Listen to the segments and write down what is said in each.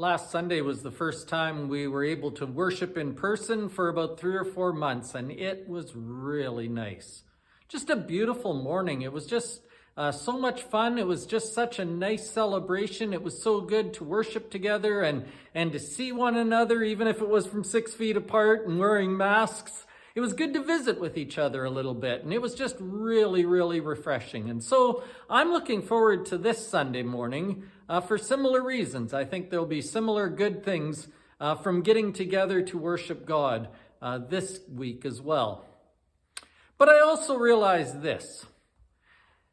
Last Sunday was the first time we were able to worship in person for about 3 or 4 months, and it was really nice. Just a beautiful morning. It was just so much fun. It was just such a nice celebration. It was so good to worship together and to see one another, even if it was from 6 feet apart and wearing masks. It was good to visit with each other a little bit, and it was just really, really refreshing. And so I'm looking forward to this Sunday morning for similar reasons. I think there'll be similar good things from getting together to worship God this week as well. But I also realize this,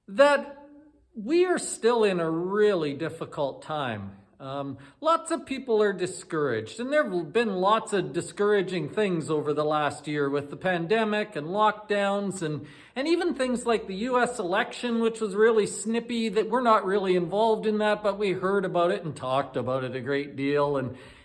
that we are still in a really difficult time. Lots of people are discouraged, and there have been lots of discouraging things over the last year with the pandemic and lockdowns and even things like the US election, which was really snippy, that we're not really involved in that, but we heard about it and talked about it a great deal,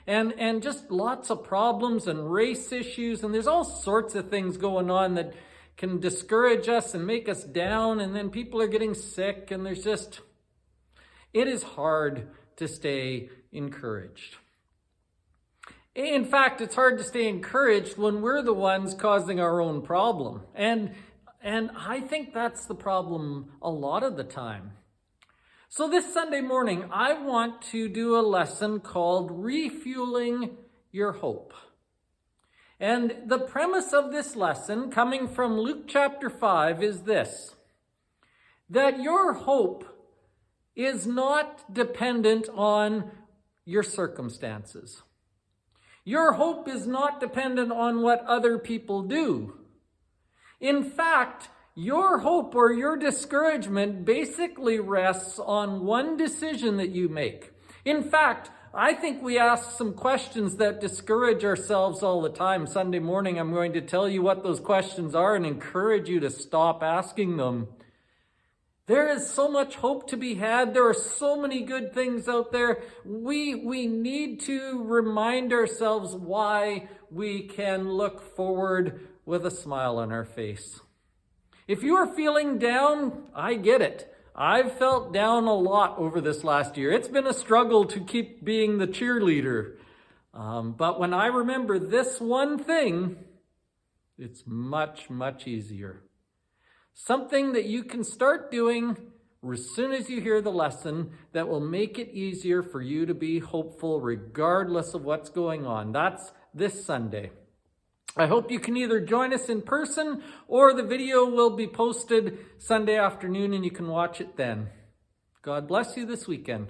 and just lots of problems and race issues, and there's all sorts of things going on that can discourage us and make us down, and then people are getting sick, and it is hard to stay encouraged. In fact, it's hard to stay encouraged when we're the ones causing our own problem. And I think that's the problem a lot of the time. So this Sunday morning, I want to do a lesson called Refueling Your Hope. And the premise of this lesson, coming from Luke chapter 5, is this: that your hope is not dependent on your circumstances. Your hope is not dependent on what other people do. In fact, your hope or your discouragement basically rests on one decision that you make. In fact, I think we ask some questions that discourage ourselves all the time. Sunday morning, I'm going to tell you what those questions are and encourage you to stop asking them. There is so much hope to be had. There are so many good things out there. We need to remind ourselves why we can look forward with a smile on our face. If you are feeling down, I get it. I've felt down a lot over this last year. It's been a struggle to keep being the cheerleader. But when I remember this one thing, it's much, much easier. Something that you can start doing as soon as you hear the lesson that will make it easier for you to be hopeful regardless of what's going on. That's this Sunday. I hope you can either join us in person or the video will be posted Sunday afternoon and you can watch it then. God bless you this weekend.